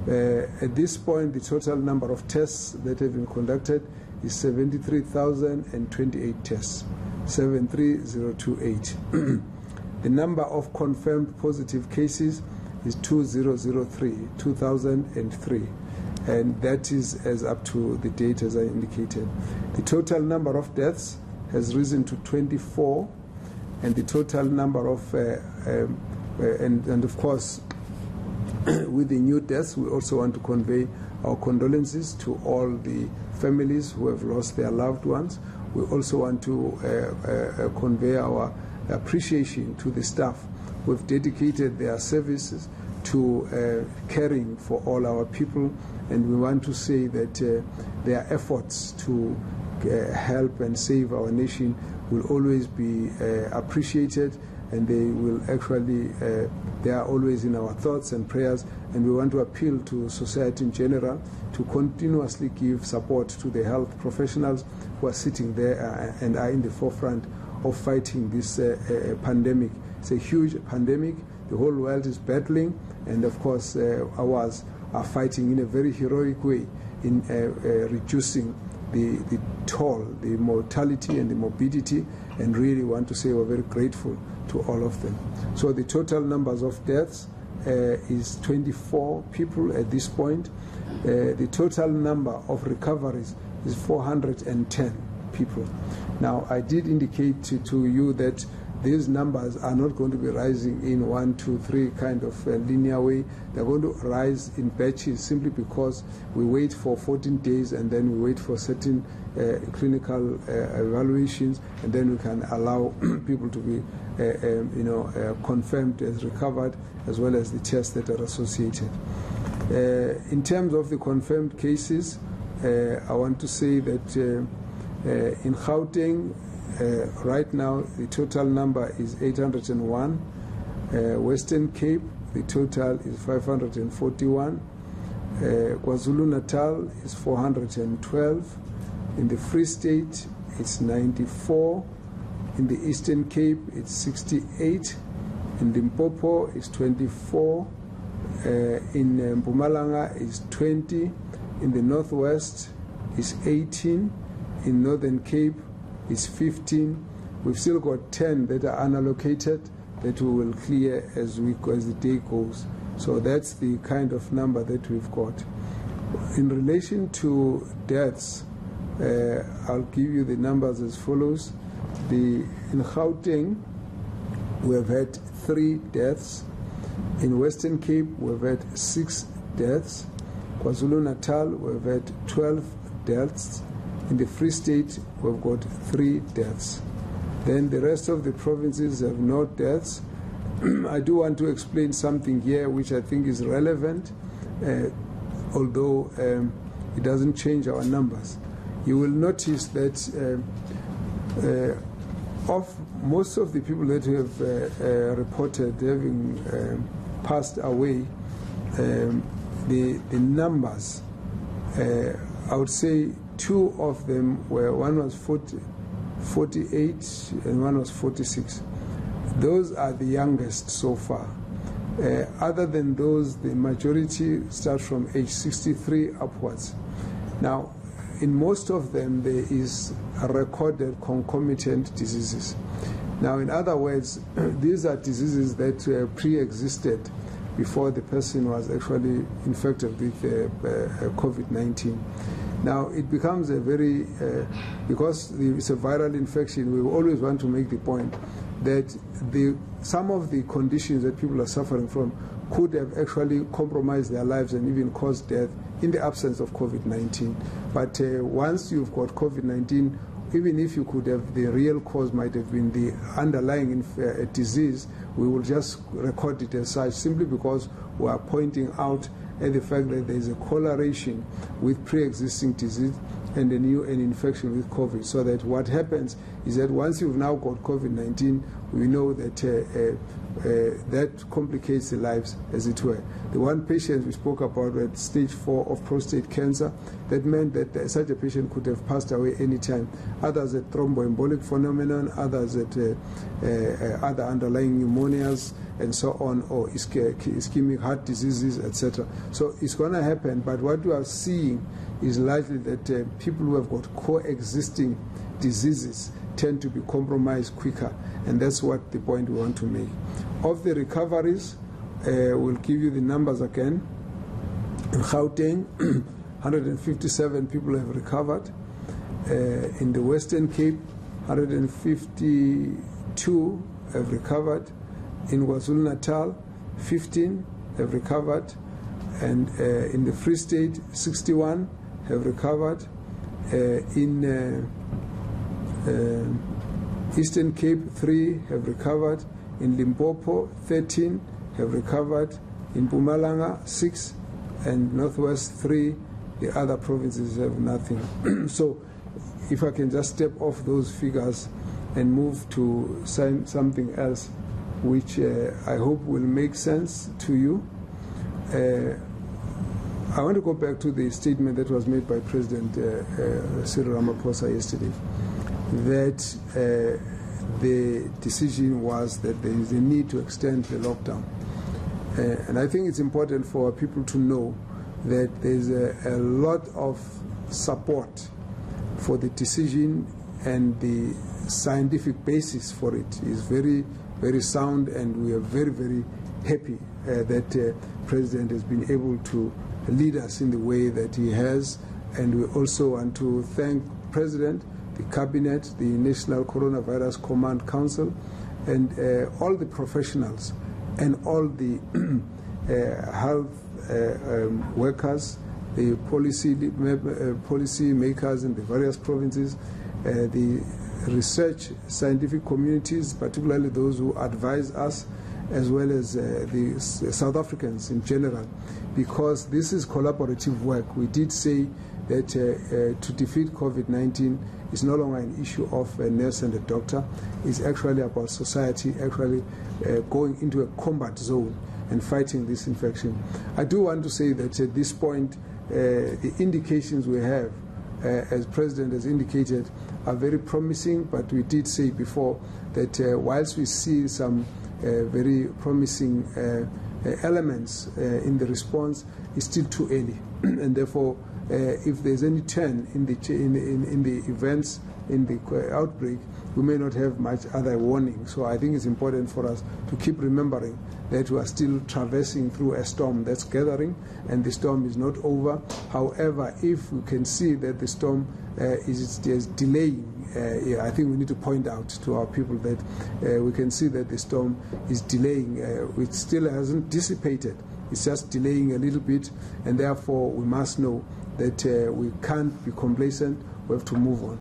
At this point, the total number of tests that have been conducted is 73,028 tests, 73028. The number of confirmed positive cases is 2003, and that is as up to the date as I indicated. The total number of deaths has risen to 24, and the total number of, and of course, with the new deaths, we also want to convey our condolences to all the families who have lost their loved ones. We also want to convey our appreciation to the staff who have dedicated their services to caring for all our people, and we want to say that their efforts to help and save our nation will always be appreciated, and they will actually, they are always in our thoughts and prayers, and we want to appeal to society in general to continuously give support to the health professionals who are sitting there and are in the forefront of fighting this pandemic. It's a huge pandemic. The whole world is battling, and of course ours are fighting in a very heroic way in reducing the toll, the mortality and the morbidity, and really want to say we're very grateful to all of them. So the total numbers of deaths is 24 people at this point. The total number of recoveries is 410 people. Now, I did indicate to you that these numbers are not going to be rising in 1, 2, 3 kind of linear way. They're going to rise in batches simply because we wait for 14 days and then we wait for certain clinical evaluations, and then we can allow people to be confirmed as recovered, as well as the tests that are associated. In terms of the confirmed cases, I want to say that in Gauteng, right now the total number is 801. Western Cape, the total is 541. KwaZulu-Natal is 412. In the Free State, it's 94. In the Eastern Cape, it's 68. In Limpopo, it's 24. In Mpumalanga, it's 20. In the Northwest, it's 18. In Northern Cape, it's 15. We've still got 10 that are unallocated that we will clear as the day goes. So that's the kind of number that we've got. In relation to deaths, I'll give you the numbers as follows. In Gauteng, we have had 3 deaths. In Western Cape, we've had 6 deaths. KwaZulu-Natal, we've had 12 deaths. In the Free State, we've got 3 deaths. Then the rest of the provinces have no deaths. I do want to explain something here which I think is relevant, although it doesn't change our numbers. You will notice that of most of the people that have reported having passed away, the numbers, I would say 2 of them were, one was 48 and one was 46. Those are the youngest so far. Other than those, the majority start from age 63 upwards. Now, in most of them, there is a recorded concomitant diseases. Now, in other words, these are diseases that pre-existed before the person was actually infected with COVID-19. Now, it becomes a very, because it's a viral infection, we always want to make the point that some of the conditions that people are suffering from could have actually compromised their lives and even caused death in the absence of COVID-19. But once you've got COVID-19, even if you could have, the real cause might have been the underlying disease, we will just record it as such simply because we are pointing out at the fact that there is a correlation with pre-existing disease and an infection with COVID. So that what happens is that once you've now got COVID-19, we know that that complicates the lives, as it were. The one patient we spoke about at stage 4 of prostate cancer, that meant that such a patient could have passed away any time. Others at thromboembolic phenomenon, others at other underlying pneumonias, and so on, or ischemic heart diseases, etc. So it's going to happen, but what we are seeing is likely that people who have got coexisting diseases tend to be compromised quicker, and that's what the point we want to make. Of the recoveries, we'll give you the numbers again. In Gauteng, 157 people have recovered. In the Western Cape, 152 have recovered. In KwaZulu-Natal, 15 have recovered. And in the Free State, 61 have recovered. In Eastern Cape, 3 have recovered. In Limpopo, 13 have recovered. In Mpumalanga, 6, and Northwest, 3. The other provinces have nothing. So if I can just step off those figures and move to something else, which I hope will make sense to you. I want to go back to the statement that was made by President Cyril Ramaphosa yesterday, that the decision was that there is a need to extend the lockdown. And I think it's important for people to know that there's a lot of support for the decision, and the scientific basis for it is very, very sound, and we are very, very happy that President has been able to lead us in the way that he has. And we also want to thank President, the Cabinet, the National Coronavirus Command Council, and all the professionals and all the health workers, the policy makers in the various provinces, the research scientific communities, particularly those who advise us, as well as the South Africans in general, because this is collaborative work. We did say that to defeat COVID-19 is no longer an issue of a nurse and a doctor. It's actually about society actually going into a combat zone and fighting this infection. I do want to say that at this point, the indications we have, as President has indicated, are very promising, but we did say before that whilst we see some very promising elements in the response, it's still too early. And therefore, if there's any turn in the events, in the outbreak, we may not have much other warning. So I think it's important for us to keep remembering that we are still traversing through a storm that's gathering, and the storm is not over. However, if we can see that the storm is delaying, I think we need to point out to our people that we can see that the storm is delaying. It still hasn't dissipated. It's just delaying a little bit, and therefore we must know that we can't be complacent. We have to move on.